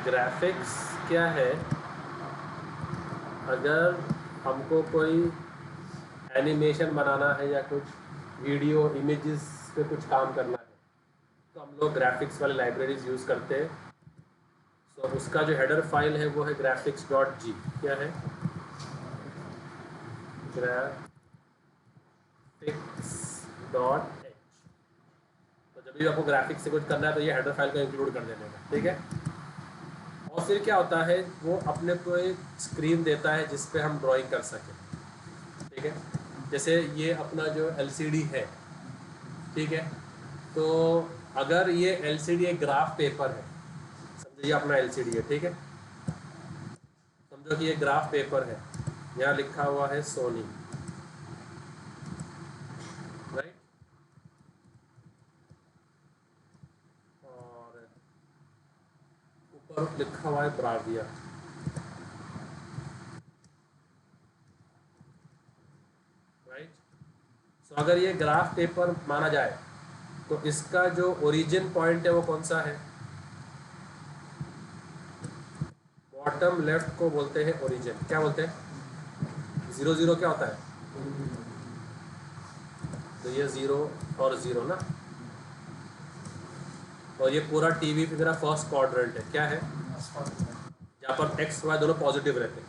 Graphics क्या है? अगर हमको कोई एनिमेशन बनाना है या कुछ वीडियो इमेजेस पे कुछ काम करना है तो हम लोग ग्राफिक्स वाले लाइब्रेरीज यूज़ करते हैं। तो उसका जो हेडर फाइल है वो है graphics.g। क्या है? graphics.h। तो जब भी आपको ग्राफिक्स से कुछ करना है तो ये हेडर फाइल को इंक्लूड कर देने का, ठीक है। और फिर क्या होता है, वो अपने को एक स्क्रीन देता है जिस पे हम ड्राइंग कर सकें, ठीक है। जैसे ये अपना जो LCD है, ठीक है, तो अगर ये LCD एक ग्राफ पेपर है, समझो ये अपना LCD है, ठीक है, समझो कि ये ग्राफ पेपर है, यहाँ लिखा हुआ है सोनी, राइट, और ऊपर लिखा हुआ है ब्राविया, राइट। सो अगर ये ग्राफ पेपर माना जाए तो इसका जो ओरिजिन पॉइंट है वो कौन सा है? बॉटम लेफ्ट को बोलते हैं ओरिजिन। क्या बोलते हैं? 0 0 क्या होता है? तो ये 0 और 0 ना, और ये पूरा टीवी पे मेरा फर्स्ट क्वाड्रेंट है। क्या है? जहाँ पर एक्स वाई दोनों पॉजिटिव रहते हैं।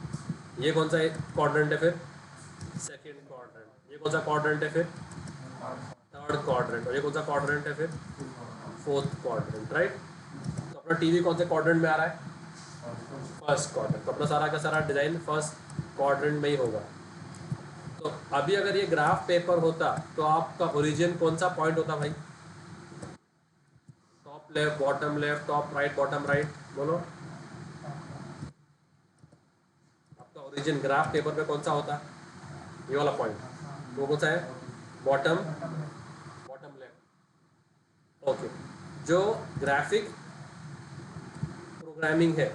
ये कौन सा एक क्वाड्रेंट है फिर? Second quadrant. ये कौन सा क्वाड्रेंट है फिर? Third quadrant. और ये कौन सा क्वाड्रेंट है फिर? Fourth quadrant, right. तो अपना टीवी कौन से क्वाड्रेंट में आ रहा है? First quadrant. तो अपना सारा का सारा डिज़ाइन फर्स्ट क्वाड्रेंट में ही होगा। तो अभी अगर ये ग्राफ पेपर होता तो आपका ओरिजिन कौन सा पॉइंट होता भाई? Top left, bottom left, top right, bottom right, बोलो। आपका ओरिजिन ग्राफ पेपर पे कौन सा होता? ये वाला पॉइंट। तो वो कौन सा है? Bottom, bottom left. ओके। जो ग्राफिक प्रोग्रामिंग है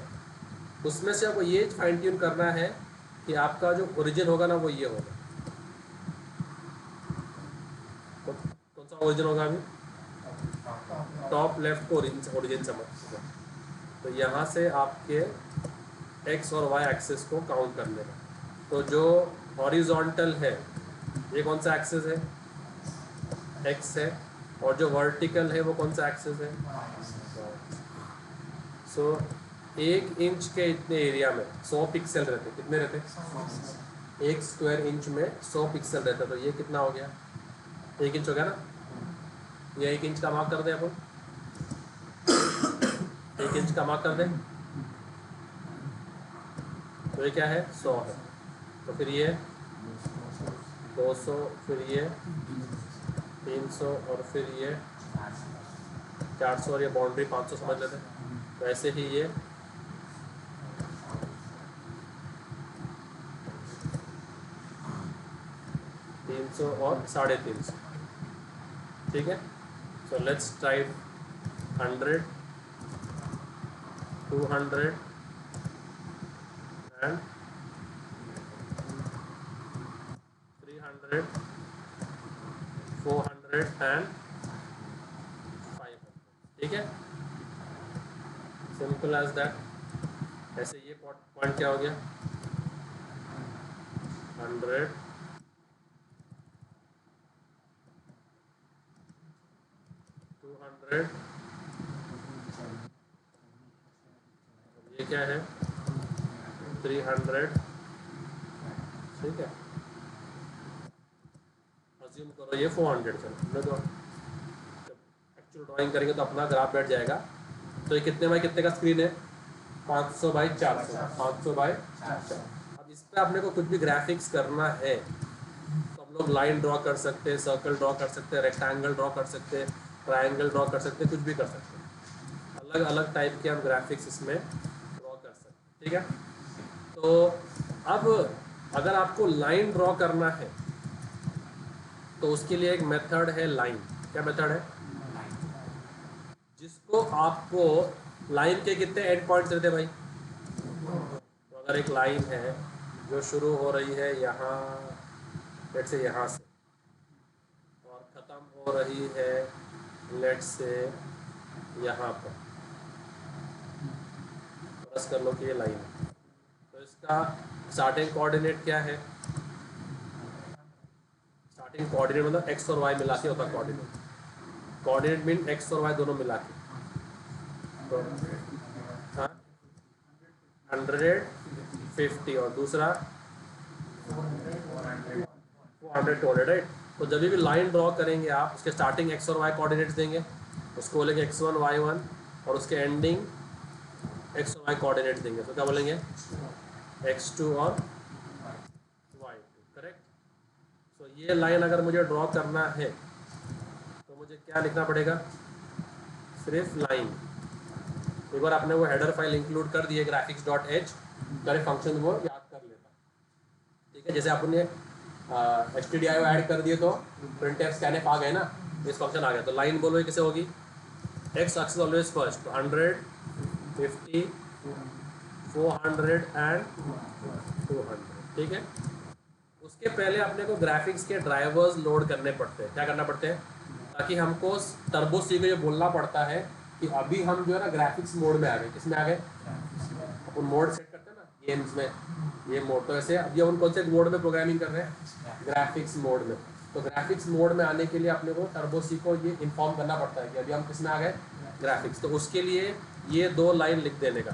उसमें से आपको ये फाइन ट्यून करना है कि आपका जो ओरिजिन होगा ना वो ये होगा। कौन सा ओरिजिन होगा अभी? टॉप लेफ्ट को ओरिजिन समझ। तो यहाँ से आपके एक्स और वाई एक्सिस को काउंट कर लेना। तो जो हॉरिजॉन्टल है ये कौन सा एक्सिस है? एक्स है। और जो वर्टिकल है वो कौन सा एक्सिस है? सो 1 इंच के इतने एरिया में 100 पिक्सल रहते। कितने रहते? 1 स्क्वायर इंच में 100 पिक्सल रहता। तो ये कितना हो गया? 1 इंच हो गया ना। ये 1 इंच का मार्क कर दें अपन। 1 इंच का मार्क कर दें तो ये क्या है? 100 है। तो फिर ये 200, फिर ये 300, और फिर ये 400, और ये बाउंड्री 500 समझ लेते हैं। तो ऐसे ही ये 300 और 350, ठीक है। So let's type 100, 200 and 300, 400 and 500, ठीक है। Simple as that. ऐसे ये पॉइंट क्या हो गया? 100, 200, ये क्या है? 300, ठीक है। अज्यूम करो ये 400। चलो मैं तो जब एक्चुअल ड्राइंग करेंगे तो अपना ग्राफ बैठ जाएगा। तो ये कितने बाई कितने का स्क्रीन है? 500 बाई 400। 500 बाई 400। अब इस पर अपने को कुछ भी ग्राफिक्स करना है तो हम लोग लाइन ड्रॉ कर सकते हैं, सर्कल ड्रॉ कर सकते हैं, रेक्टेंगल ड्रॉ कर सकते हैं, ट्राइंगल ड्रॉ कर सकते हैं, कुछ भी कर सकते हैं। अलग अलग टाइप के हम ग्राफिक्स इसमें ड्रॉ कर सकते हैं, ठीक है। तो अब अगर आपको लाइन ड्रॉ करना है तो उसके लिए एक मेथड है लाइन। क्या मेथड है? जिसको आपको लाइन के कितने एंड पॉइंट्स रहते हैं भाई? तो अगर एक लाइन है जो शुरू हो रही है यहाँ, लेट से यहाँ से, और ख़त्म हो रही है लेट से यहाँ पर, प्लस कर लो कि ये लाइन है। तो इसका स्टार्टिंग कोऑर्डिनेट क्या है? स्टार्टिंग कोऑर्डिनेट मतलब एक्स और वाई मिला के होता है कोऑर्डिनेट। कोऑर्डिनेट मीन एक्स और वाई दोनों मिला के। तो हाँ 150 और दूसरा 400 200 राइट। तो जब भी लाइन ड्रॉ करेंगे आप उसके स्टार्टिंग एक्स और वाई कोऑर्डिनेट्स देंगे, उसको बोलेंगे x1 y1 और उसके एंडिंग एक्स और वाई कोऑर्डिनेट्स देंगे। तो क्या बोलेंगे x2 और y2 करेक्ट। तो ये लाइन अगर मुझे ड्रॉ करना है तो मुझे क्या लिखना पड़ेगा? सिर्फ लाइन। एक बार आपने वो हेडर फाइल इंक्लूड कर दिए graphics.h, सारे फंक्शन वो याद कर लेता। ठीक है, जैसे आपने stdio ऐड कर दिए तो printf scanf आ गए ना, इस फंक्शन आ गया। तो लाइन बोलो कैसे होगी? x एक्सिस ऑलवेज फर्स्ट, तो 100 50 400 एंड 200। ठीक है, उसके पहले अपने को ग्राफिक्स के ड्राइवर्स लोड करने पड़ते हैं। क्या करना पड़ते हैं? ताकि हमको टर्बो सी को ये बोलना पड़ता है कि अभी हम जो है ना ग्राफिक्स मोड में आ गए। किस में आ गए? अपन मोड सेट करते हैं ना गेम्स में, ये मोड। तो ऐसे अभी अपन कौन से मोड में प्रोग्रामिंग कर रहे हैं? ग्राफिक्स मोड में। तो ग्राफिक्स मोड में आने के लिए अपने को टर्बो सी को ये इन्फॉर्म करना पड़ता है कि अभी हम किस में आ गए? ग्राफिक्स। तो उसके लिए ये 2 लाइन लिख देने का।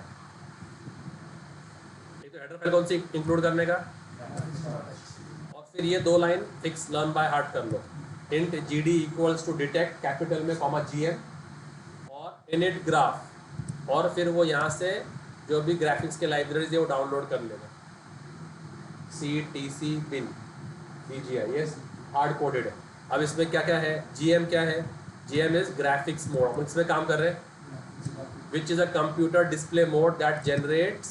एक तो हेडर फाइल कौन सी इंक्लूड करने का, और फिर ये 2 line fix learn by heart कर लो। Int gd equals to detect capital में कॉमा gm और init ग्राफ, और फिर वो यहाँ से जो भी ग्राफिक्स के लाइब्रेरीज है वो डाउनलोड कर लेगा। ctc bin bgi ये हार्ड कोडेड है। अब इसमें क्या क्या है? gm क्या है? gm is graphics mode. हम इसमें काम कर रहे हैं which is a computer display mode that generates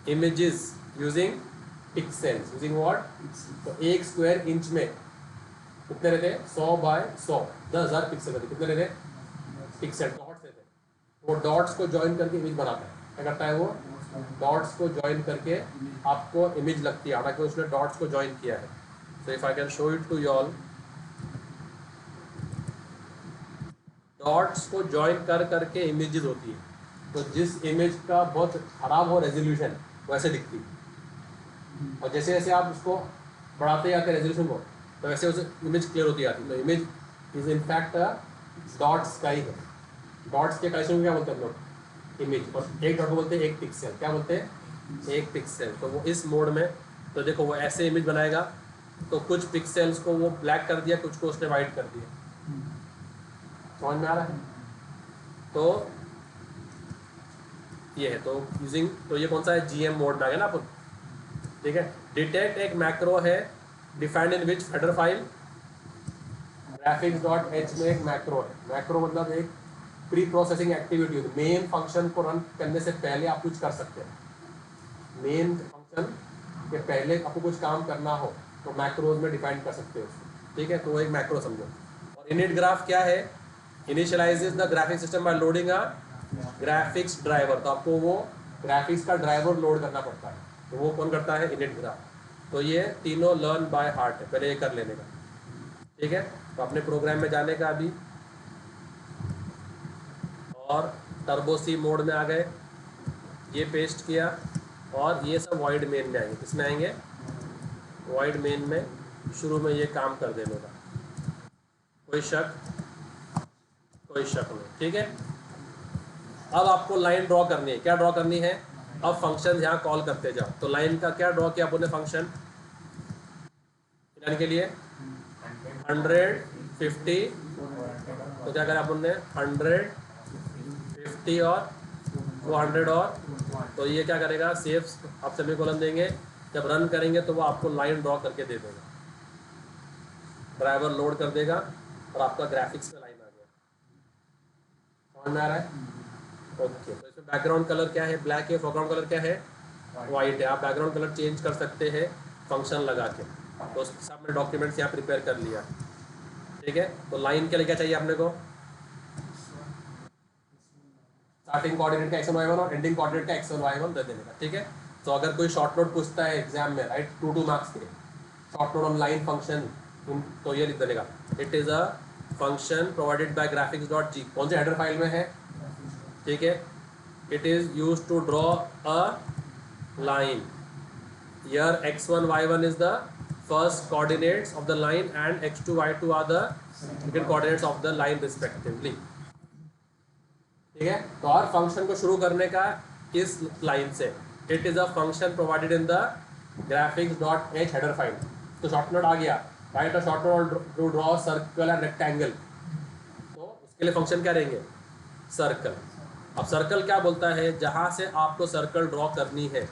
images using pixels. Using what? तो 1 स्क्वायर इंच में कितने रहते हैं? 100 बाय 100, 10,000 पिक्सल रहते। कितने रहते? पिक्सल डॉट्स रहते। वो डॉट्स को ज्वाइन करके इमेज बनाता है। क्या करता है वो? डॉट्स को ज्वाइन करके आपको इमेज लगती है, हालांकि उसने डॉट्स को ज्वाइन किया है। So if I can show it to you all, dots को ज्वाइन कर करके इमेजेस होती है। तो जिस इमेज का बहुत खराब हो रेजोल्यूशन, वैसे दिखती है। और जैसे जैसे आप उसको बढ़ाते जाते रेजोल्यूशन को, तो वैसे वैसे इमेज क्लियर होती जाती है। तो इमेज इज इनफैक्ट डॉट्स का ही है। डॉट्स के कलेक्शन को क्या बोलते हैं हम लोग? इमेज। और एक डॉट को बोलते हैं 1 पिक्सल। क्या बोलते हैं? 1 पिक्सल। तो वो इस मोड में, तो देखो वो ऐसे इमेज बनाएगा, तो कुछ पिक्सल्स को वो ब्लैक कर दिया, कुछ को उसने वाइट कर दिया। समझ में आ रहा है? तो ये है। तो यूजिंग, तो ये कौन सा है? जीएम मोड में आ गया ना अपन। ठीक है, डिटेक्ट एक मैक्रो है defined in which header file graphics.h में एक मैक्रो है। मैक्रो मतलब एक प्री प्रोसेसिंग एक्टिविटी होती है। मेन फंक्शन को रन करने से पहले आप कुछ कर सकते हैं। मेन फंक्शन के पहले आपको कुछ काम करना हो तो मैक्रोज में डिफाइन कर सकते हो उसको। ठीक है, तो वो एक मैक्रो समझो। और इनिट ग्राफ क्या है? Initialises the graphic system by loading a graphics driver. तो आपको वो ग्राफिक्स का ड्राइवर लोड करना पड़ता है। तो वो कौन करता है? Init graph. तो ये तीनों लर्न बाय हार्ट है, पहले ये कर लेने का। ठीक है, तो अपने प्रोग्राम में जाने का अभी, और टर्बो सी मोड में आ गए, ये पेस्ट किया, और ये सब वाइड मेन में आएंगे। किसमें आएंगे? वाइड मेन में। शुरू में ये काम कर देने का। कोई शक? कोई शक नहीं। ठीक है, अब आपको लाइन ड्रॉ करनी है। क्या ड्रॉ करनी है? अब फंक्शन यहाँ कॉल करते जाओ। तो लाइन का क्या ड्रॉ किया आपने? फंक्शन के लिए 100 50, तो क्या करें अपन ने? 100 50 और 200 और, तो ये क्या करेगा? सेफ आप सेमीकोलन देंगे। जब रन करेंगे तो वो आपको लाइन ड्रॉ करके दे देगा, ड्राइवर लोड कर देगा, और आपका ग्राफिक्स में लाइन आ गया। समझ में आ रहा है? ओके। तो इसमें बैकग्राउंड कलर क्या है? ब्लैक है। फोरग्राउंड कलर क्या है? वाइट है। आप बैकग्राउंड कलर चेंज कर सकते हैं फंक्शन लगा के। तो सब मैंने डॉक्यूमेंट्स यहाँ प्रिपेयर कर लिया। ठीक है, तो लाइन के लिए क्या चाहिए आपने को? स्टार्टिंग कोऑर्डिनेट का x1 y1 और एंडिंग कोऑर्डिनेट का x1 y1 दे देने का। ठीक है, तो अगर कोई शॉर्ट नोट पूछता है एग्जाम में, राइट, 2 मार्क्स के short note on line function, तो ये लिख देने का, it is a function provided by graphics.g। कौन से हेडर फाइल में है? ठीक है, it is used to draw a line. Here x1 y1 is the first coordinates of the line and x2 y2 are the second coordinates of the line respectively. ठीक है, तो और फंक्शन को शुरू करने का इस लाइन से, it is a function provided in the graphics dot h header file. तो शॉर्ट नोट आ गया, write a short note to draw circle and rectangle. तो उसके लिए फंक्शन क्या रहेंगे, सर्कल. अब सर्कल क्या बोलता है, जहाँ से आपको सर्कल ड्रॉ करनी है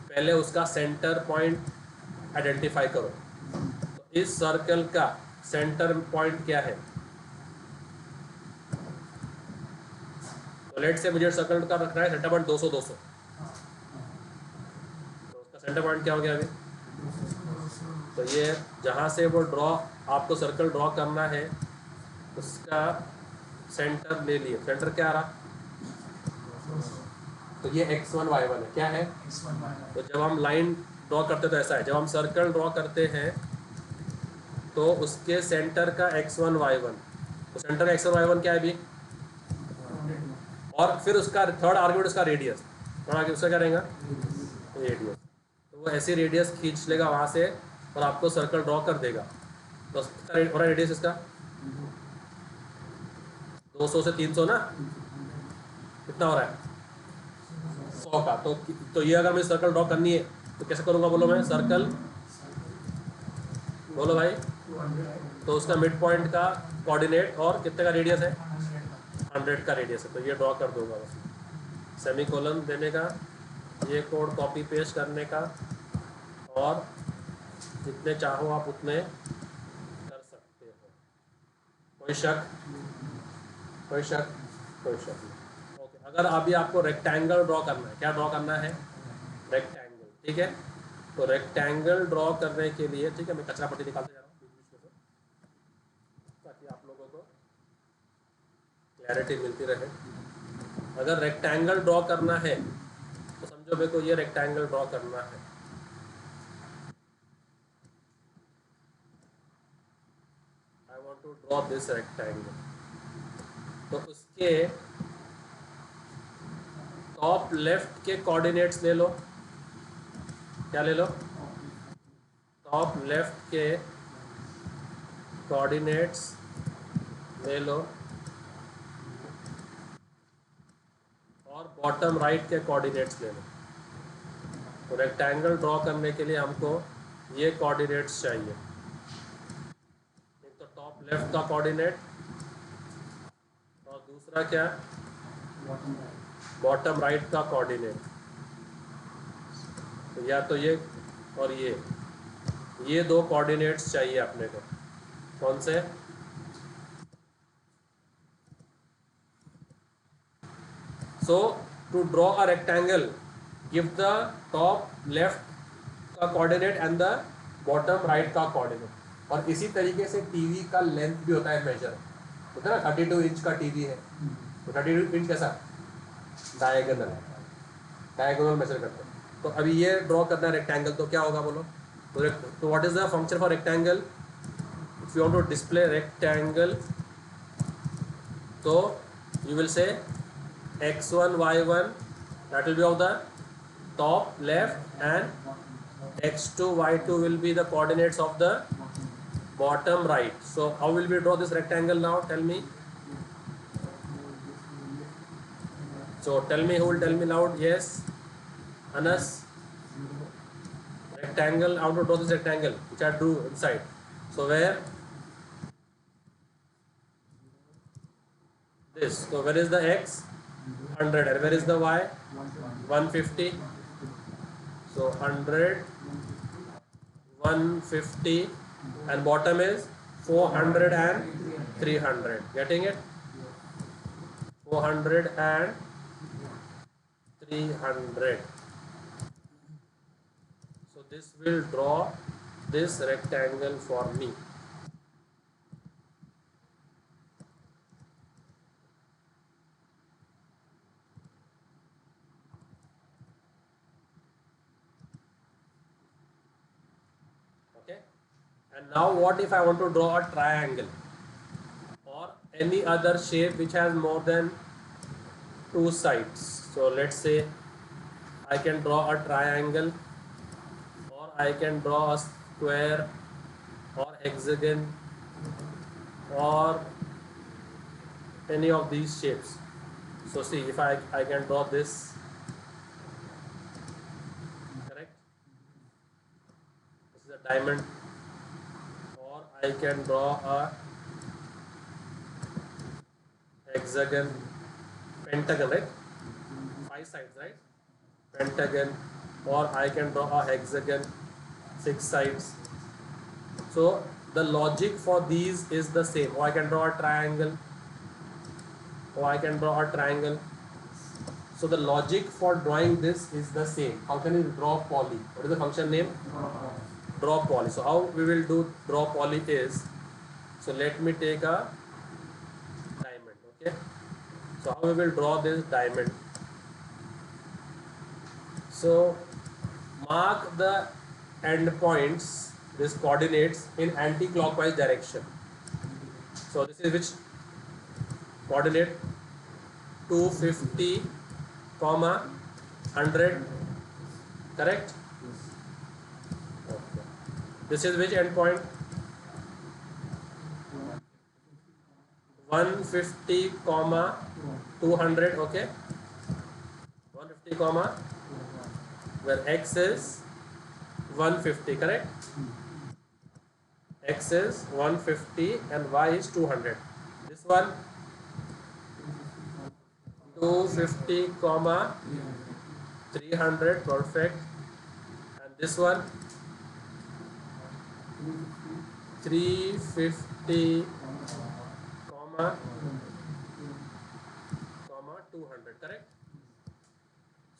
पहले उसका सेंटर पॉइंट आइडेंटिफाई करो. तो इस सर्कल का सेंटर पॉइंट क्या है, तो लेट से मुझे सर्कल का रखना है सेंटर पॉइंट 200 200. तो उसका सेंटर पॉइंट क्या हो गया अभी, तो ये जहाँ से वो ड्रॉ आपको सर्कल ड्रॉ करना है उसका सेंटर ले लिए. सेंटर क्या आ रहा, तो ये x1 y1 है. क्या है, तो जब हम लाइन ड्रॉ करते तो ऐसा है, जब हम सर्कल ड्रॉ करते हैं तो उसके सेंटर का x1 y1, तो सेंटर का x1 y1 क्या है अभी, और फिर उसका थर्ड आर्ग्यूमेंट उसका रेडियस. थर्ड आर्ग्यूमेंट उसका क्या रहेगा, रेडियस. तो वो ऐसी रेडियस खींच लेगा वहाँ से और आपको सर्कल ड्रॉ कर देगा. तो हो रहा है रेडियस इसका 200 से 300 ना, कितना हो रहा है 100 का. तो ये अगर मुझे सर्कल ड्रॉ करनी है तो कैसे करूँगा, बोलो मैं सर्कल, बोलो भाई. तो उसका मिड पॉइंट का कोऑर्डिनेट और कितने का रेडियस है, 100 का रेडियस है. तो ये ड्रॉ कर दूंगा बस, सेमी कोलन देने का, ये कोड कॉपी पेस्ट करने का, और जितने चाहो आप उतने कर सकते हो. कोई शक, कोई शक, कोई शक नहीं. ओके, अगर अभी आपको रेक्टेंगल ड्रॉ करना है, क्या ड्रॉ करना है, रेक्टेंगल. ठीक है, तो रेक्टेंगल ड्रॉ करने के लिए, ठीक है, मैं कचरा पट्टी निकालते जा रहा हूँ बीच बीच में ताकि आप लोगों को क्लैरिटी मिलती रहे. अगर रेक्टेंगल ड्रॉ करना है तो समझो मेरे को ये रेक्टेंगल ड्रॉ करना है. I want to draw this rectangle. तो उसके टॉप लेफ्ट के कोऑर्डिनेट्स ले लो. क्या ले लो, टॉप लेफ्ट के कोऑर्डिनेट्स ले लो और बॉटम राइट के कोऑर्डिनेट्स ले लो. तो रेक्टेंगल ड्रॉ करने के लिए हमको ये कोऑर्डिनेट्स चाहिए. एक तो टॉप लेफ्ट का कोऑर्डिनेट और दूसरा क्या, बॉटम राइट का कोऑर्डिनेट. तो या तो ये और ये दो कोऑर्डिनेट्स चाहिए अपने को. कौन से, so to draw a rectangle give the top left का coordinate and the bottom right का coordinate. और इसी तरीके से टीवी का लेंथ भी होता है मेजर, होता है ना, 32 इंच का टीवी है तो 32 इंच कैसा, डायगोनल मेजर करते हैं. तो अभी ये ड्रॉ करना है रेक्टेंगल, तो क्या होगा बोलो, तो what is the function for rectangle, if you want to display rectangle तो you will say x1 y1 that will be of the top left and x2 y2 will be the coordinates of the bottom right. So how will we draw this rectangle now, tell me. So tell me, who will tell me loud, yes, Anas. Rectangle, how to draw this rectangle which I drew inside. So where this, so where is the x, 100, and where is the y, 150. So 100, 150, and bottom is 400 and 300. Getting it? 400 and 300. So this will draw this rectangle for me. And now what if I want to draw a triangle or any other shape which has more than two sides? So let's say I can draw a triangle, or I can draw a square or hexagon or any of these shapes. So see, if I can draw this, correct? This is a diamond, or I can draw a hexagon, pentagon, right? 5 sides, right? Pentagon, or I can draw a hexagon, 6 sides. So the logic for these is the same. Or I can draw a triangle, or I can draw a triangle. So the logic for drawing this is the same. Function is draw poly. What is the function name? Draw poly. So how we will do draw poly is, so let me take a diamond, okay? So how we will draw this diamond? So mark the endpoints, these coordinates in anti-clockwise direction. So this is which coordinate? 250, comma 100, correct? Okay. This is which endpoint? 150, comma 200, okay? 150, comma, where x is 150, correct? X is 150 and y is 200. This one 250, comma 300, perfect. And this one 350, comma 200, correct?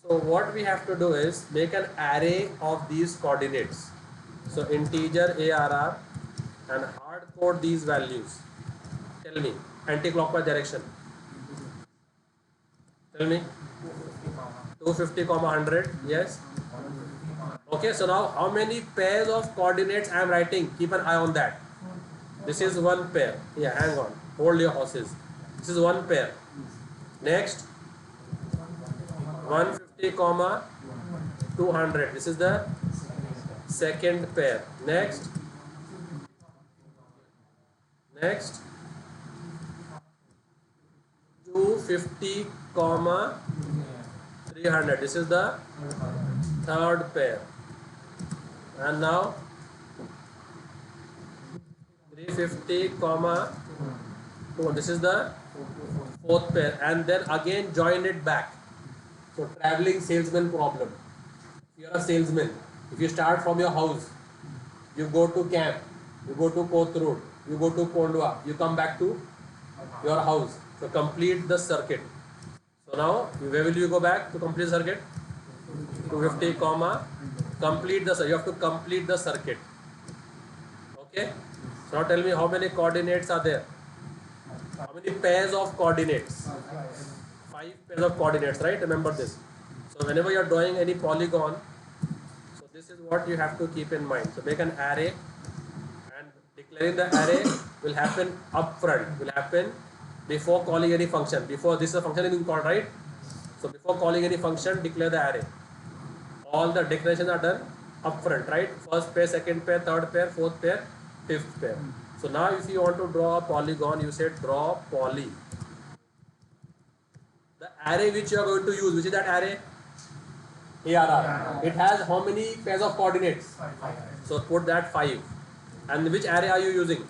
So what we have to do is make an array of these coordinates. So integer ARR and hard code these values. Tell me, anti-clockwise direction. Tell me. 250, comma 100. Yes. Okay, so now how many pairs of coordinates I am writing? Keep an eye on that. This is one pair. Yeah, hang on. Hold your horses. This is one pair. Next, 150, comma 200. This is the second pair. Next, 250, comma 300. This is the third pair. And now 350, comma 2. This is the fourth pair. And then again join it back. So traveling salesman problem. If you are a salesman, if you start from your house, you go to camp, you go to Koth Road, you go to Kondwa, you come back to your house. So complete the circuit. So now where will you go back to complete the circuit? 250, comma complete the circuit. You have to complete the circuit. Okay. So now tell me how many coordinates are there? How many pairs of coordinates? 5 pairs of coordinates, right? Remember this. So whenever you are drawing any polygon, so this is what you have to keep in mind. So make an array, and declaring the array will happen upfront, will happen before calling any function. Before this is a function being called, right? So before calling any function, declare the array. All the declarations are done upfront, right? First pair, second pair, third pair, fourth pair, fifth pair. So now if you want to draw a polygon, you say draw poly. The array which you are going to use, which is that array? ARR. It has how many pairs of coordinates? 5. So put that 5. And which array are you using?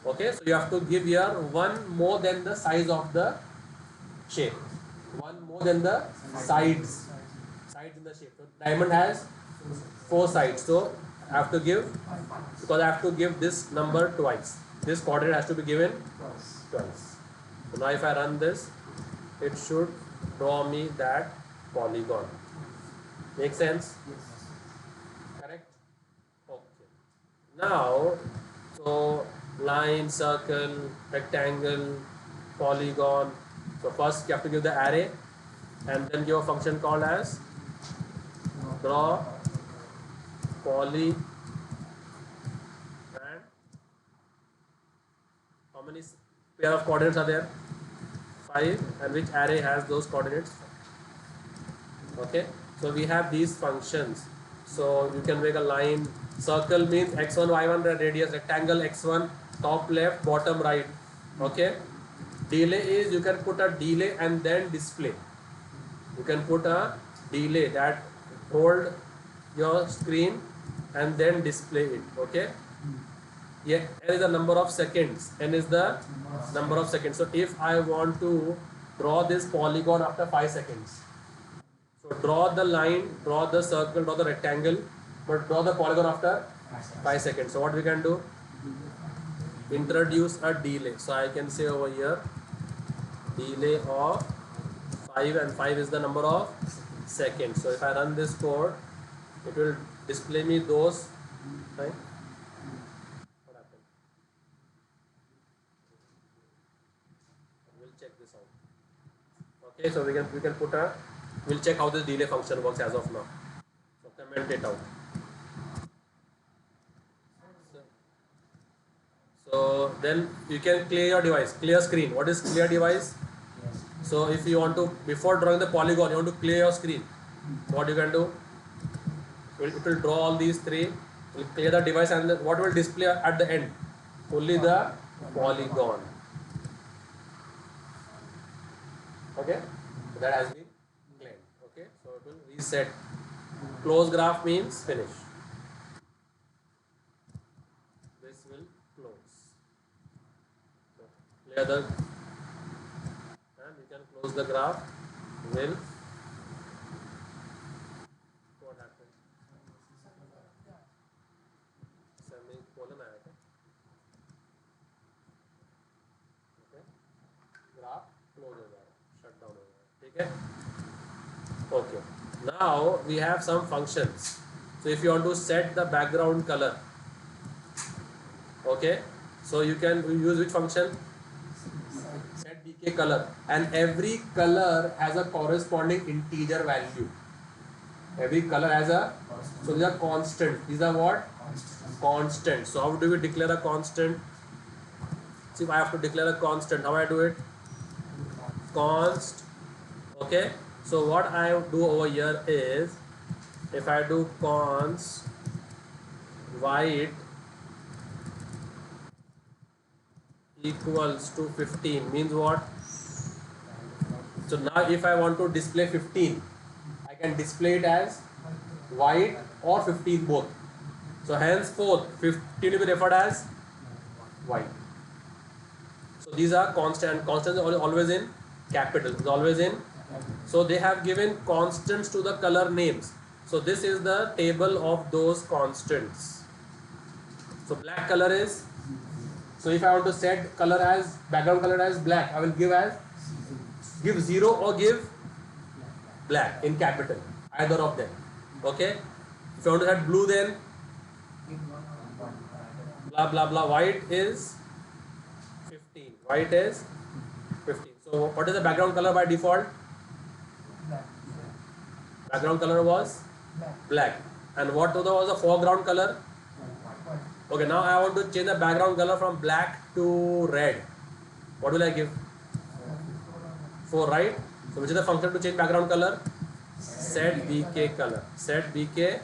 Okay, so you have to give here one more than the size of the shape. One more than the sides. Sides in the shape. So diamond has 4 sides. So I have to give, because I have to give this number twice. This coordinate has to be given twice. So now if I run this, it should draw me that polygon. Make sense? Correct? Okay. Now, so line, circle, rectangle, polygon. So first you have to give the array and then give a function called as draw poly. And how many pair of coordinates are there? 5, and which array has those coordinates. Okay, so we have these functions. So you can make a line. Circle means x1 y1 radius, rectangle x1 top left bottom right. Okay, delay is you can put a delay and then display. You can put a delay that hold your screen and then display it. Okay, yeah, n is the number of seconds. N is the number of seconds. So if I want to draw this polygon after 5 seconds, so draw the line, draw the circle, draw the rectangle, but draw the polygon after 5 seconds. So what we can do? Introduce a delay. So I can say over here, delay of 5, and 5 is the number of seconds. So if I run this code, it will display me those. Right? What happened? We'll check this out. Okay, so we can put a. We'll check how this delay function works as of now. So comment it out. So then you can clear your device, clear screen. What is clear device? So if you want to, before drawing the polygon, you want to clear your screen. What you can do? It will draw all these three. It will clear the device, and then what will display at the end? Only the polygon. Okay, so that has been cleared. Okay, so it will reset. Close graph means finish. This will close. So clear the, and we can close the graph. Will what happened? Semicolon आया क्या? Okay, graph close हो जाएगा, shut down हो जाएगा. ठीक है? Okay. Now we have some functions. So if you want to set the background color, okay, so you can use which function? Set bk color, and every color has a corresponding integer value. Every color has a, so these are constant. These are what? Constant. So how do we declare a constant? See, if I have to declare a constant, how I do it? Const. Okay. So what I do over here is, if I do const white equals to 15 means what? So now if I want to display 15, I can display it as white or 15 both. So henceforth 15 will be referred as white. So these are constant. Constants are always in capital. It's always in. So they have given constants to the color names. So this is the table of those constants. So black color is. So if I want to set color as background color as black, I will give 0 or give black in capital, either of them. Okay. If I want to set blue, then blah blah blah. White is 15. White is 15. So what is the background color by default? Background color was black. And what was the foreground color? Okay, now I want to change the background color from black to red. What will I give? 4, right? So which is the function to change background color? Set bk color. Set bk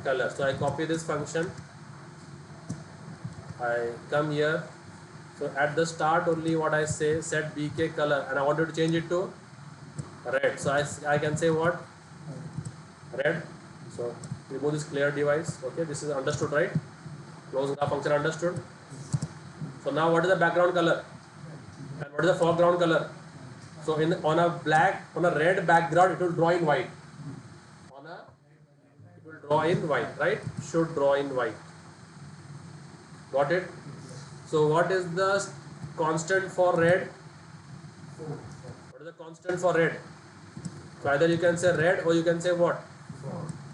color. So I copy this function. I come here. So at the start only what I say, set bk color, and I wanted to change it to red. So I can say what? Red. So remove this clear device. Okay, this is understood, right? Close the function understood. So now what is the background color? And what is the foreground color? So on a red background, it will draw in white. It will draw in white, right? Should draw in white. Got it? So what is the constant for red? What is the constant for red? So either you can say red or you can say what?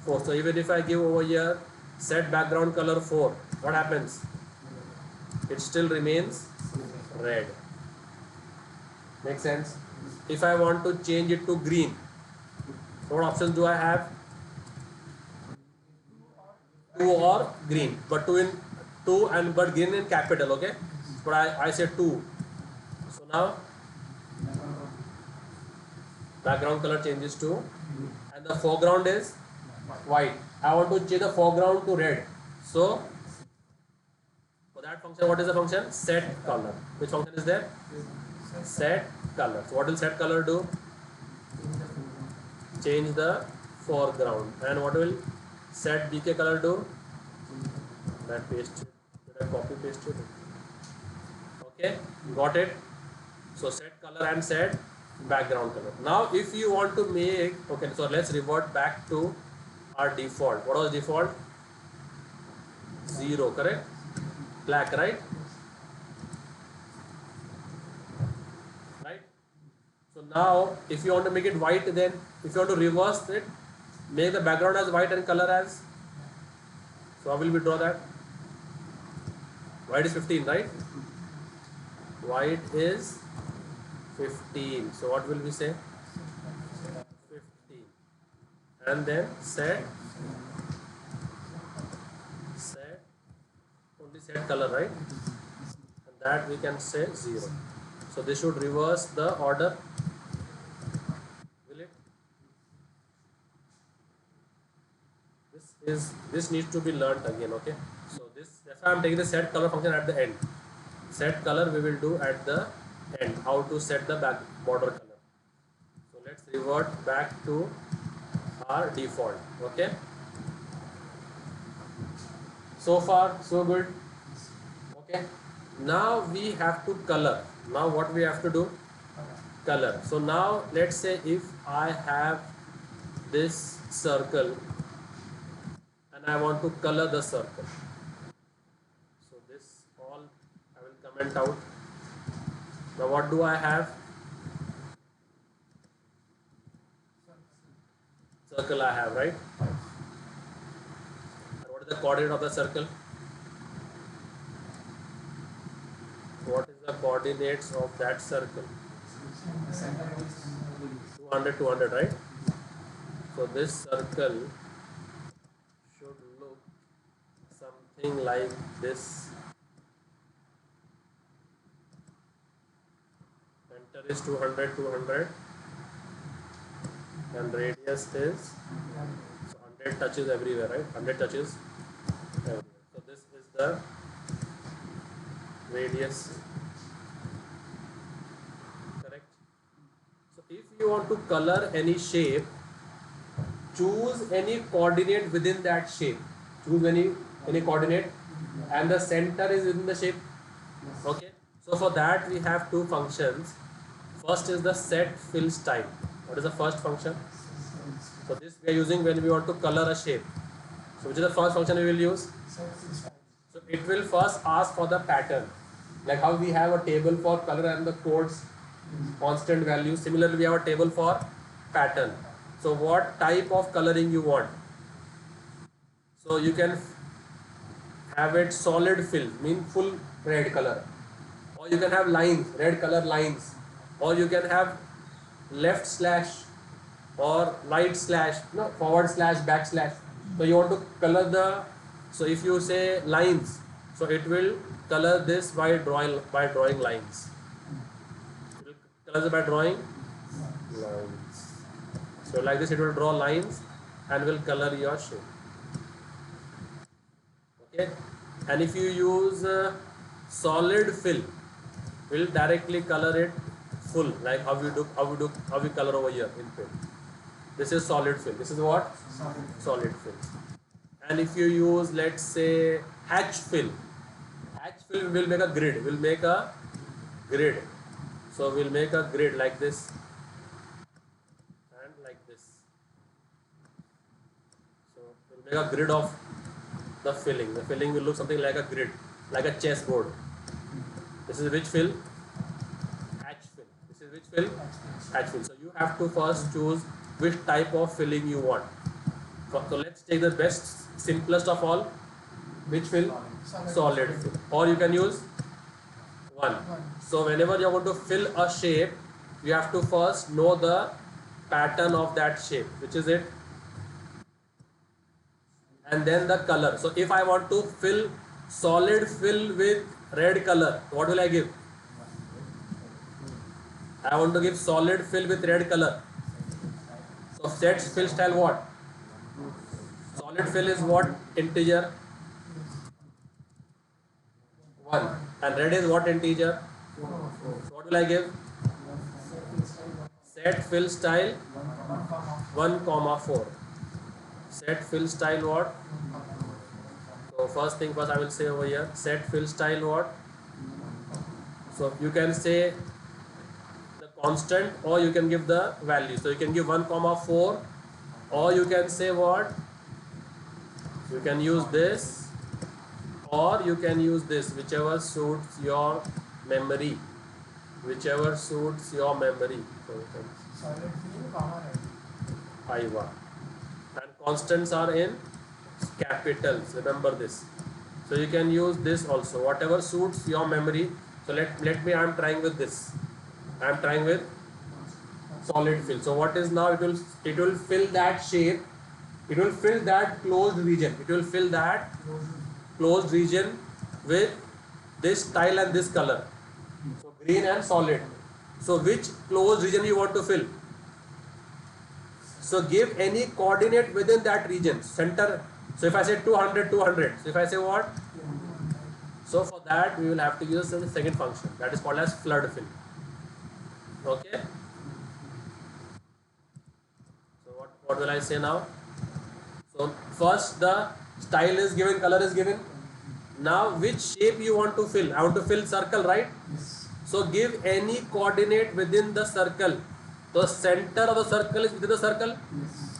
4. So even if I give over here set background color 4, what happens? It still remains red. Make sense? If I want to change it to green, what options do I have? 2 or green, but 2 and but green in capital. Okay, but I said 2. So now background color changes to, and the foreground is white. I want to change the foreground to red. So for that function, what is the function? Set color. Which function is there? Set color. So what will set color do? Change the foreground. And what will set bk color do? That paste it. Did I copy paste it? Okay, got it. So set color and set background color. Now if you want to make, okay, so let's revert back to our default. What was default? 0, correct? Black, right? Right? So now if you want to make it white, then if you want to reverse it, make the background as white and color as, so how will we draw that? White is 15, right? White is 15. So what will we say? 15. And then set only set color, right? And that we can say 0. So this should reverse the order. Will it? This needs to be learnt again, okay? So that's why I'm taking the set color function at the end. Set color we will do at the end. How to set the back border color. So let's revert back to our default. Okay. So far so good. Okay. Now we have to color. Now what we have to do? Color. So now let's say if I have this circle and I want to color the circle. So this all I will comment out. Now what do I have? Circle I have, right? And what is the coordinate of the circle? What is the coordinates of that circle? 200, 200, right? So this circle should look something like this. Center is 200, 200, and radius is, so 100 touches everywhere, right? 100 touches everywhere. So this is the radius, correct? So if you want to color any shape, choose any coordinate within that shape. Choose any coordinate, and the center is within the shape. Okay. So for that we have two functions. First is the set fill style. What is the first function? So this we are using when we want to color a shape. So which is the first function we will use? So it will first ask for the pattern. Like how we have a table for color and the codes constant value. Similarly we have a table for pattern. So what type of coloring you want? So you can have it solid fill, mean full red color, or you can have lines, red color lines, or you can have left slash or right slash, no, forward slash, back slash. So you want to color the, so if you say lines, so it will color this by drawing lines. It will color it by drawing lines. So like this it will draw lines and will color your shape. Okay. And if you use solid fill, will directly color it full, like how we color over here in fill. This is solid fill. This is what? Solid fill. And if you use, let's say, hatch fill will make a grid. So we'll make a grid like this and like this. So we'll make a grid of the filling. The filling will look something like a grid, like a chessboard. This is which fill? Hatch fill. This is which fill? Hatch fill. So you have to first choose which type of filling you want. So let's take the best, simplest of all. Which fill? Solid fill. Or you can use one. So whenever you want to fill a shape, you have to first know the pattern of that shape, which is it, and then the color. So if I want to fill solid fill with red color, what will I give? I want to give solid fill with red color. So set fill style what? Solid fill is what? Integer 1. And red is what integer? So what will I give? Set fill style 1 comma 4. Set fill style what? So first thing first I will say over here, set fill style what? So you can say the constant or you can give the value. So you can give 1 comma 4 or you can say what? You can use this or you can use this, whichever suits your memory. Whichever suits your memory. So you can I1. And constants are in capitals, remember this. So you can use this also, whatever suits your memory. So let me, I am trying with this. I am trying with solid fill. So what is now, it will fill that shape, it will fill that closed region, it will fill that closed region with this style and this color. So green and solid. So which closed region you want to fill? So give any coordinate within that region, center. So if I say 200, 200, so if I say what? So for that we will have to use the second function, that is called as flood fill. Okay. So what will I say now? So first the style is given, color is given. Now which shape you want to fill? I want to fill circle, right? Yes. So give any coordinate within the circle. The center of the circle is within the circle. Yes.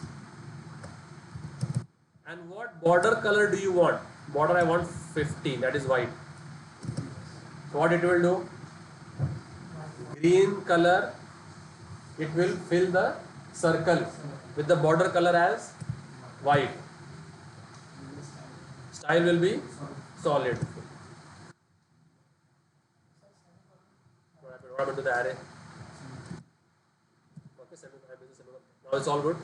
And what border color do you want? Border I want 15, that is white. So what it will do? Green color, it will fill the circle with the border color as white. Style will be solid. What happened to the array? Okay, now it's all good.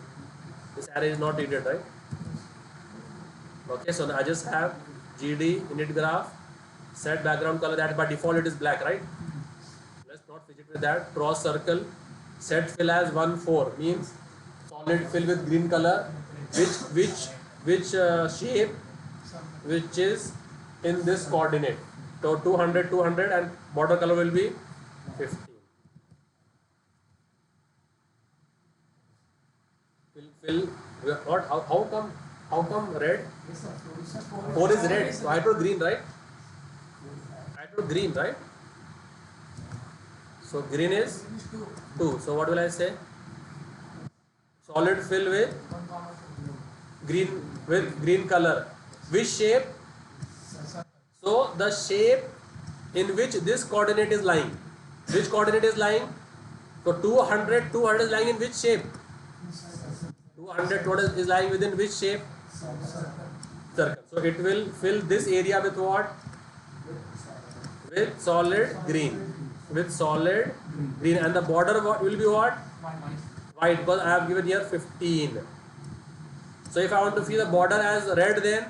This array is not needed, right? Okay, so I just have GD init graph, set background color, that by default it is black, right? Let's not fidget with that. Draw circle, set fill as 1 4 means solid fill with green color, which shape, which is in this coordinate. So 200 200 and border color will be 15. Fill what? How come red? 4 is red. So I told green, right? I told green, right? So green is 2. So what will I say? Solid fill with green color. Which shape? So the shape in which this coordinate is lying. Which coordinate is lying? So 200 is lying in which shape? 200 is lying within which shape? Circle. So it will fill this area with what? With solid green. With solid green, and the border will be what? White, because I have given here 15. So if I want to fill the border as red, then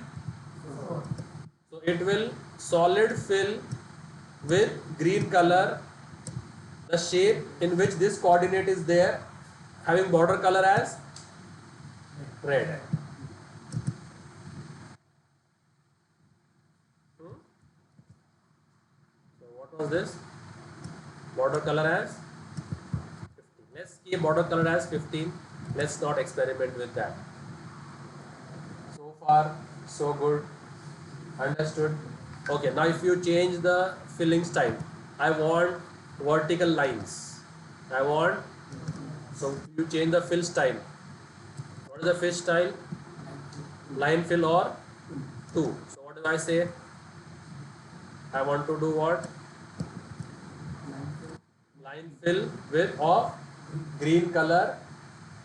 so it will solid fill with green color the shape in which this coordinate is there, having border color as red. So what was this? Border color as 15. Let's keep border color as 15. Let's not experiment with that. So far, so good. Understood? Okay, now if you change the filling style, I want vertical lines. So you change the fill style. What is the fill style? Line fill or 2. So what do I say? I want to do what? Line fill with of green color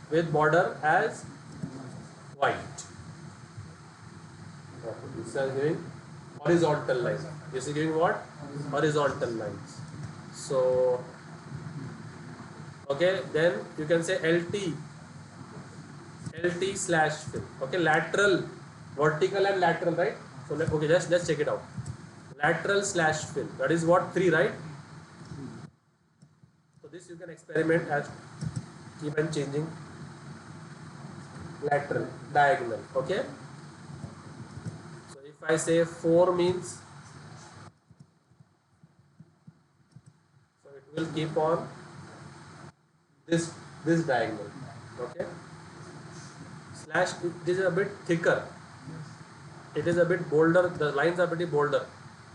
with border as white. This is giving horizontal lines. This is giving what? Horizontal lines. So, okay, then you can say LT slash fill. Okay, lateral, vertical and lateral, right? So okay, let's check it out. Lateral slash fill. That is what? 3, right? So this you can experiment as keep on changing. lateral, diagonal. Okay, so if I say 4 means, so it will keep on this diagonal. Okay, slash, it is a bit thicker, it is a bit bolder, the lines are pretty bolder.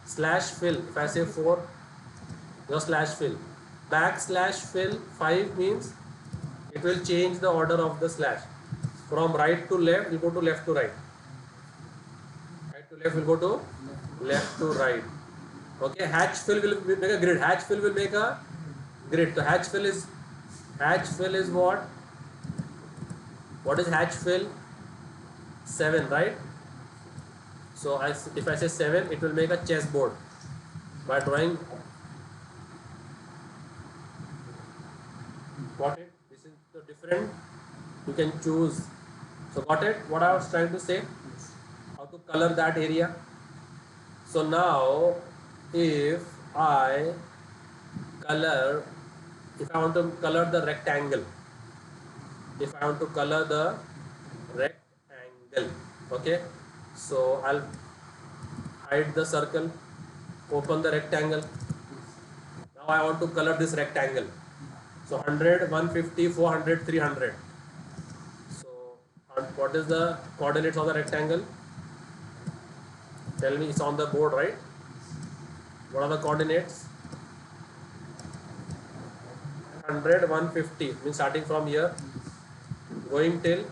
Slash fill, if I say 4, your slash fill, backslash fill 5 means it will change the order of the slash. From right to left, will go to left to right. Right to left will go to left to right. Okay, hatch fill will make a grid. Hatch fill will make a grid. So hatch fill is what? What is hatch fill? 7, right? So if I say 7, it will make a chessboard by drawing. Got it? This is the different. You can choose. So got it? What I was trying to say? How to color that area. So now, if I want to color the rectangle, okay, so I'll hide the circle, open the rectangle. Now I want to color this rectangle. So 100, 150, 400, 300. So what is the coordinates of the rectangle? Tell me, it's on the board, right? What are the coordinates? 100, 150 means starting from here, going till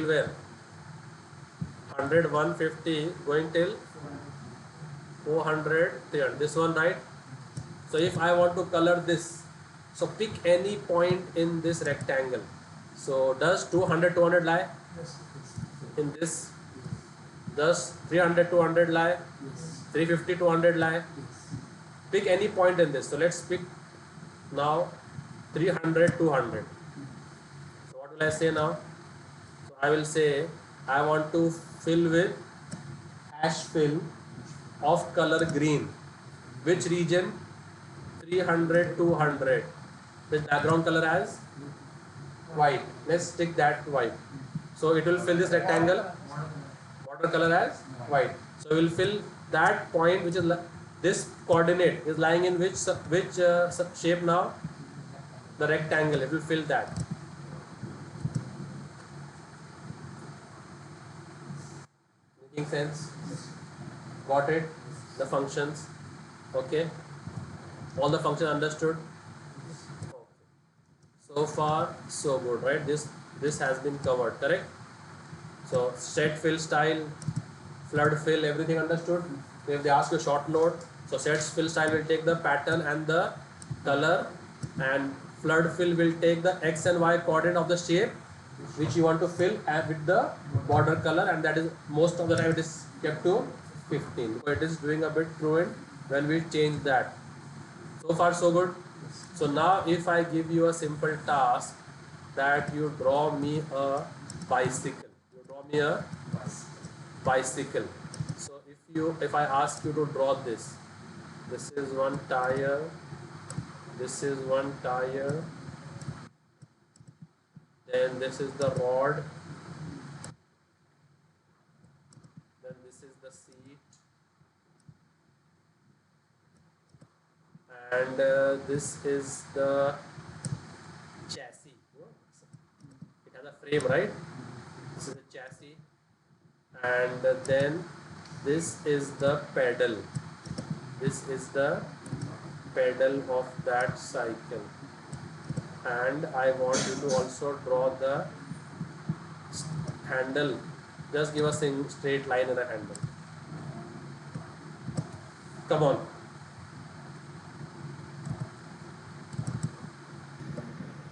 where? 100, 150, going till 400, 300. This one, right? So if I want to color this, so pick any point in this rectangle. So does 200, 200 lie? Yes. In this? Does 300, 200 lie? 350, 200 lie? Pick any point in this. So let's pick now 300, 200. So what will I say now? So I will say I want to fill with hash fill of color green. Which region? 300, 200. With background color as white. Let's take that white. So it will fill this rectangle. Water color as white. So we will fill that point, which is this coordinate is lying in which shape now? The rectangle. It will fill that. Making sense? Got it? The functions. Okay. All the functions understood? Okay. So far, so good, right? This has been covered, correct? So set fill style, flood fill, everything understood? If they ask you short note, so set fill style will take the pattern and the color, and flood fill will take the x and y coordinate of the shape which you want to fill with the border color, and that is most of the time it is kept to 15. So it is doing a bit truant when we change that. So far so good. So now if I give you a simple task that you draw me a bicycle. You draw me a bicycle. So if I ask you to draw this is one tire, this is one tire, then this is the rod, then this is the seat, and this is the chassis. It has a frame, right? This is the chassis, and then this is the pedal. This is the pedal of that cycle, and I want you to also draw the handle. Just give a straight line in the handle. Come on.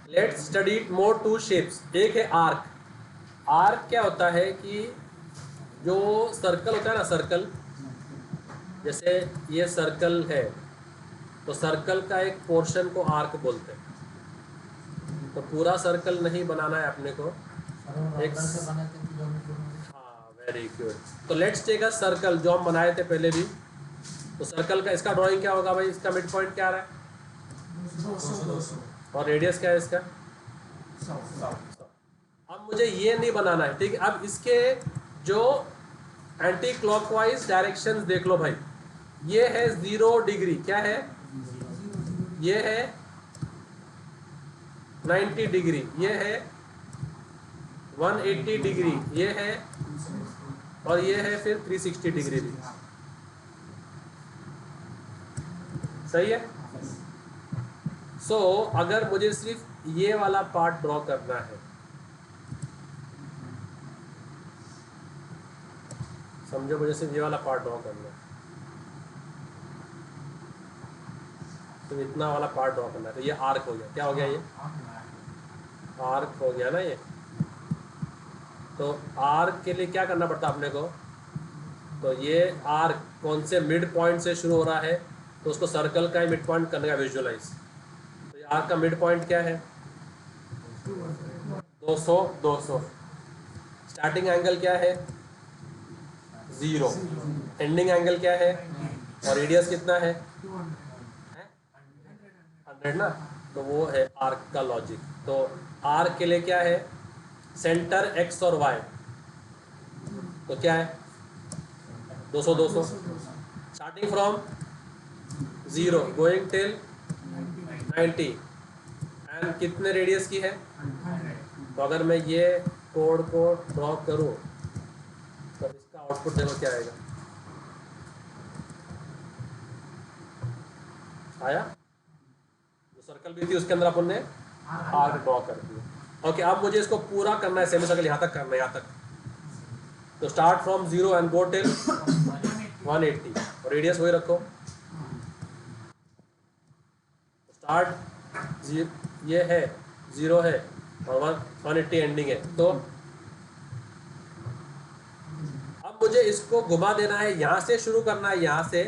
Let's study more two shapes. एक है arc. Arc क्या होता है कि जो circle होता है ना, सर्कल, जैसे ये सर्कल है तो सर्कल का एक पोर्शन को आर्क बोलते हैं. तो पूरा सर्कल नहीं बनाना है अपने को, एक, हाँ, वेरी गुड. तो लेट्स टेक अ सर्कल जो हम बनाए थे पहले भी. तो सर्कल का इसका ड्राइंग क्या होगा भाई? इसका मिड पॉइंट क्या आ रहा है 200. और रेडियस क्या है इसका? अब मुझे ये नहीं बनाना है, ठीक है। अब इसके जो एंटी क्लॉकवाइज डायरेक्शन देख लो भाई, ये है 0 डिग्री, क्या है, ये है 90 डिग्री, ये है 180 डिग्री, ये है, और ये है फिर 360 डिग्री भी, सही है। सो अगर मुझे सिर्फ ये वाला पार्ट ड्रॉ करना है, समझो, मुझे सिर्फ ये वाला पार्ट ड्रॉ करना है, तो इतना वाला पार्ट ड्रॉ करना है, तो ये आर्क हो गया, क्या हो गया, ये आर्क हो गया ना ये। तो आर्क के लिए क्या करना पड़ता है अपने को, तो ये आर्क कौन से मिड पॉइंट से शुरू हो रहा है, तो उसको सर्कल का ही मिड पॉइंट करने का विजुअलाइज। तो ये आर्क का मिड पॉइंट क्या है, 200, 200। स्टार्टिंग एंगल क्या है, 0। एंडिंग एंगल क्या है, और रेडियस कितना है, 100 ना। तो वो है आर्क का लॉजिक। तो आर्क के लिए क्या है, सेंटर x और y, तो क्या है 200, 200। Starting from 0 going till 90, and कितने रेडियस की है। तो अगर मैं ये कोड को ड्रॉ करूं, तो इसका आउटपुट देखो क्या आएगा, आया, जो सर्कल भी थी उसके अंदर अपन ने आर्क ड्रॉ कर दिया। ओके, अब मुझे इसको पूरा करना है, सेमी सर्कल यहाँ तक करना है, यहाँ तक। तो start from 0 and go till 180, और रेडियस वही रखो। स्टार्ट ये है 0 है, और 180 एंडिंग है। तो अब मुझे इसको घुमा देना है, यहाँ से शुरू करना है, यहाँ से,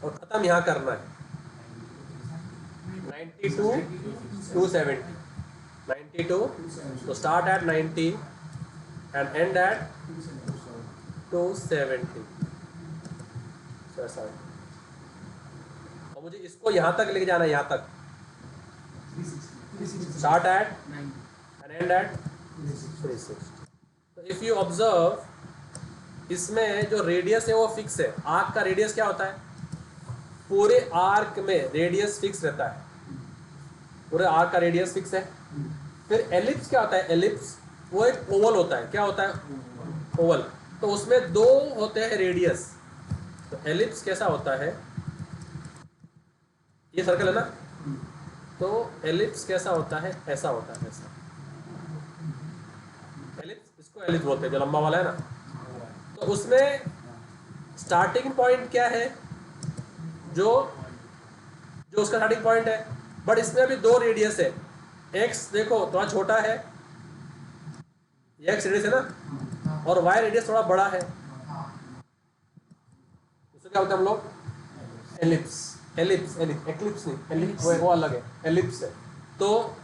और ख़त्म यहाँ करना है 92 270, 92, तो start at 90 and end at 270, ऐसा है। और मुझे इसको यहाँ तक लेके जाना है, यहाँ तक, start at and end at 360। तो इफ़ यू ऑब्जर्व, इसमें जो रेडियस है वो फिक्स है। आर्क का रेडियस क्या होता है, पूरे आर्क में रेडियस फिक्स रहता है, पूरे आर्क का रेडियस फिक्स है। फिर एलिप्स क्या होता है, एलिप्स वो एक ओवल होता है, क्या होता है, ओवल। तो उसमें 2 होते हैं रेडियस। तो एलिप्स कैसा होता है, ये सर्कल है ना, तो एलिप्स कैसा होता है, ऐसा होता है, ऐसा एलिप्स, इसको एलिप्स बोलते हैं, जो लंबा वाला है ना। तो उसमें स्टार्टिंग पॉइंट क्या है, जो उसका स्टार्टिंग पॉइंट है, बट इसमें अभी 2 रेडियस है। एक्स देखो थोड़ा छोटा है, ये एक्स रेडियस है ना, और वाई रेडियस थोड़ा बड़ा है, इसको क्या बोलते हैं हम लोग, एलिप्स। एलिप्स, एक्लिप्स नहीं, एलिप्स वो अलग है, एलिप्स है। तो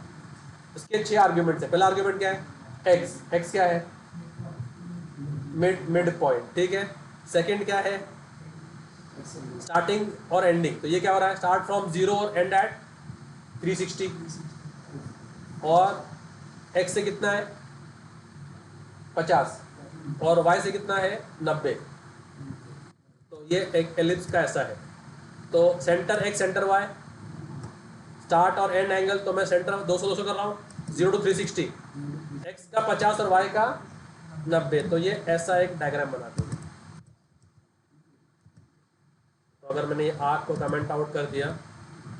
इसके 6 आर्ग्यूमेंट्स है। पहला आर्ग्यूमेंट क्या है, एक्स, एक्स क्या है, मिड पॉइंट, ठीक है। सेकंड क्या है, स्टार्टिंग और एंडिंग। तो ये क्या हो रहा है, स्टार्ट फ्रॉम 0 और एंड एट 360, और x से कितना है 50, और y से कितना है 90। तो ये एक एलिप्स का ऐसा है। तो centre x, centre y, start और एंड एंगल, तो मैं सेंटर 200 200 कर रहा हूँ, 0 to 360, x का 50 और y का 90। तो ये ऐसा एक डायग्राम बनाते हैं। तो अगर मैंने ये आर्क को कमेंट आउट कर दिया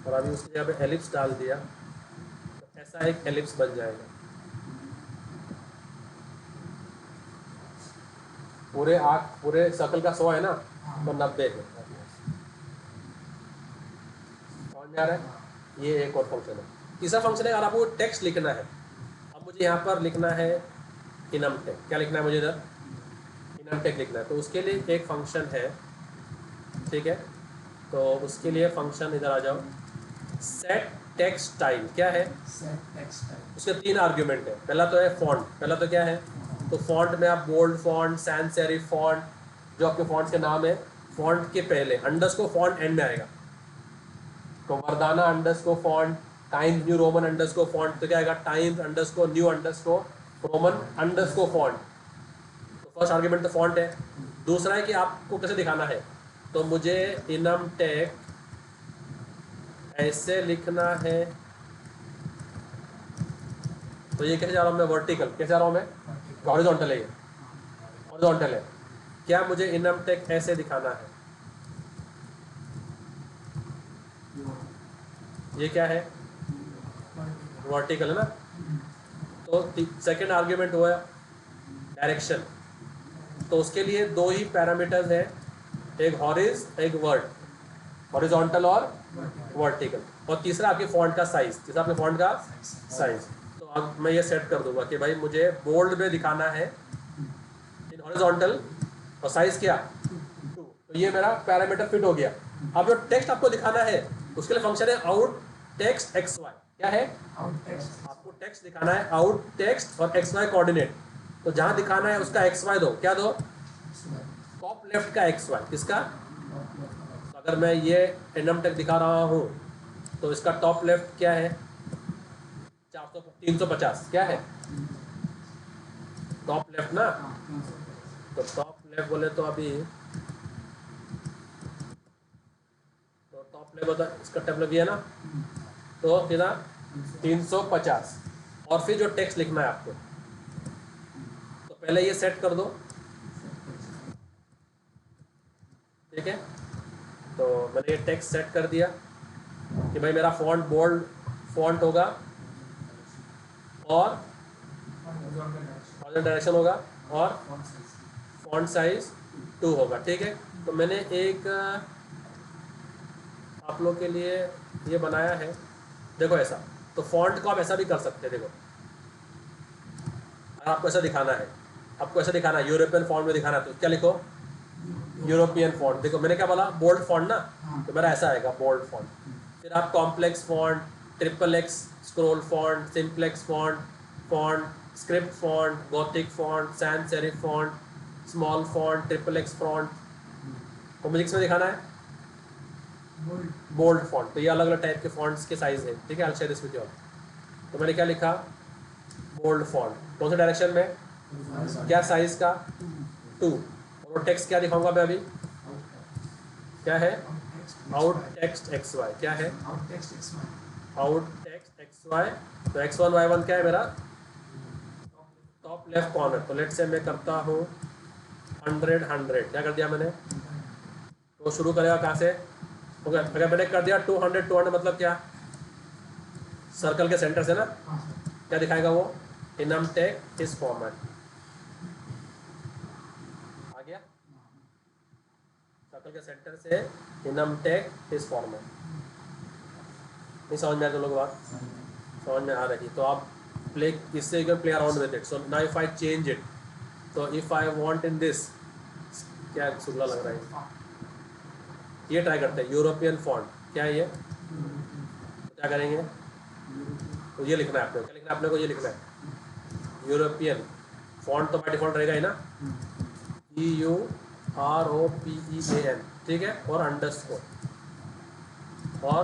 और अभी उसकी जगह पे एलिप्स डाल दिया, तो ऐसा एक एलिप्स बन जाएगा। पूरे आर्क, पूरे सर्कल का 100 है ना, तो 90 है। समझ में आ रहा है, ये एक और फंक्शन है। तीसरा फंक्शन है, अगर आपको टेक्स्ट लिखना है, अब मुझे यहाँ पर लिखना है इनमटेक, क्या लिखना है मुझे इधर, इनमटेक लिखना है। तो उसके लिए एक फंक्शन है, ठीक है। तो उसके लिए फंक्शन इधर आ जाओ, सेट टेक्स्ट स्टाइल, क्या है, उसके 3 आर्ग्यूमेंट है। पहला तो है फॉन्ट, पहला तो क्या है, तो फॉन्ट में आप bold font, sans serif font, जो आपके फॉन्ट्स के नाम है, फॉन्ट के पहले अंडरस्कोर फॉन्ट एंड में आएगा। तो Verdana underscore font, times new Roman underscore font, तो क्या आएगा times underscore new underscore Roman underscore font. तो फर्स्ट आर्ग्यूमेंट तो फॉन्ट है। दूसरा है कि आपको कैसे दिखाना है, तो मुझे इनम टेक ऐसे लिखना है, तो ये कैसे जा रहा हूँ मैं, वर्टिकल कैसे जा रहा हूँ मैं, हॉरिजॉन्टल है, ये हॉरिजॉन्टल है। क्या मुझे इनम टेक ऐसे दिखाना है, ये क्या है वर्टिकल है ना। तो सेकंड आर्ग्यूमेंट हुआ डायरेक्शन, तो उसके लिए दो ही पैरामीटर्स हैं, एक हॉरिज एक वर्ट, हॉरिजॉन्टल और वर्टिकल, और तीसरा आपके फॉन्ट का साइज, तीसरा आपके फॉन्ट का साइज। तो अब मैं ये सेट कर दूंगा कि भाई मुझे बोल्ड में दिखाना है इन हॉरिजॉन्टल, और साइज क्या 2, तो ये मेरा पैरामीटर फिट हो गया। अब जो टेक्स्ट आपको दिखाना है उसके लिए फंक्शन है आउट टेक्स्ट एक्स वाई, क्या है आपको टेक्स्ट दिखाना है, आउट टेक्स्ट और एक्स वाई कोऑर्डिनेट। तो जहां दिखाना है उसका एक्स वाई दो, क्या दो, टॉप लेफ्ट का एक्स वाई, किसका, तो अगर मैं ये एनम टेक दिखा रहा हूँ तो इसका टॉप लेफ्ट क्या है 350, क्या है टॉप लेफ्ट ना। तो टॉप लेफ्ट बोले तो अभी तो टॉप लेफ्ट होता है, इसका टेबल भी है ना, तो कितना 350। और फिर जो टेक्स्ट लिखना है आपको, तो पहले ये सेट कर दो, ठीक है। तो मैंने ये टेक्स्ट सेट कर दिया कि भाई मेरा फॉन्ट बोल्ड फॉन्ट होगा और डायरेक्शन होगा और फॉन्ट साइज 2 होगा, ठीक है। तो मैंने एक आप लोग के लिए ये बनाया है, देखो ऐसा, तो फॉन्ट को आप ऐसा भी कर सकते हैं, देखो अगर आपको ऐसा दिखाना है, आपको ऐसा दिखाना है यूरोपियन फॉन्ट में दिखाना है, तो क्या लिखो यूरोपियन फॉन्ट। देखो मैंने क्या बोला बोल्ड फॉन्ट ना, तो मेरा ऐसा आएगा बोल्ड फॉन्ट। फिर आप complex font, triplex scroll font, simplex font, script font, gothic font, sans serif font, small font, triplex font, तो मुझे किसमें दिखाना है बोल्ड फॉन्ट। तो ये अलग अलग टाइप के फॉन्ट्स के साइज है, ठीक है। I share this with you. तो मैंने क्या लिखा बोल्ड फॉन्ट, कौन से डायरेक्शन में, क्या साइज का 2, और टेक्स्ट क्या दिखाऊंगा मैं अभी, क्या है आउट टेक्स्ट एक्स वाई, क्या है आउट टेक्स्ट एक्स वाई। तो x1 y1 क्या है मेरा टॉप लेफ्ट कॉर्नर। तो लेट से मैं करता हूँ 100 क्या कर दिया मैंने, तो शुरू करेगा कहाँ से, अगर मैंने कर दिया 200 मतलब क्या सर्कल के सेंटर से ना, क्या दिखाएगा वो इनम टेक इस फॉर्मेट आ गया, सर्कल के सेंटर से इनम टेक इस फॉर्मेट। नहीं समझ में आ, तो लोग बात समझ में आ रही, तो आप प्ले इससे you can play around with it. So now if I change it, तो if I want in this, क्या सुगला लग रहा है, ये ट्राई करते हैं यूरोपियन फॉन्ट, क्या है ये, तो क्या करेंगे, तो ये लिखना है आपको, क्या लिखना है आपने को, ये लिखना है यूरोपियन फॉन्ट, तो बाय डिफॉल्ट रहेगा ही ना EUROPEAN, ठीक है, और अंडरस्कोर, और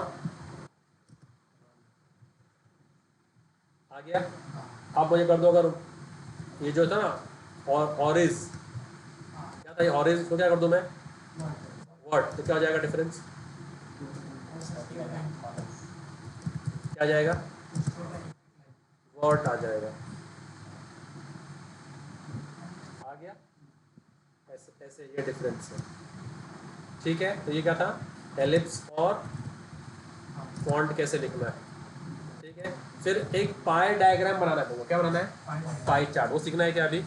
आ गया। अब मुझे कर दो, अगर ये जो था ना और ऑरिज, क्या था ये ऑरिज, तो क्या कर दूं मैं वर्ड, तो क्या हो जाएगा डिफरेंस, क्या आ जाएगा वर्ड आ जाएगा, आ गया। ऐसे ऐसे ये डिफरेंस है, ठीक है। तो ये क्या था एलिप्स और फॉन्ट कैसे लिखना है, ठीक है। फिर एक पाई डायग्राम बनाना है, क्या बनाना है पाई चार्ट, वो सीखना है क्या अभी,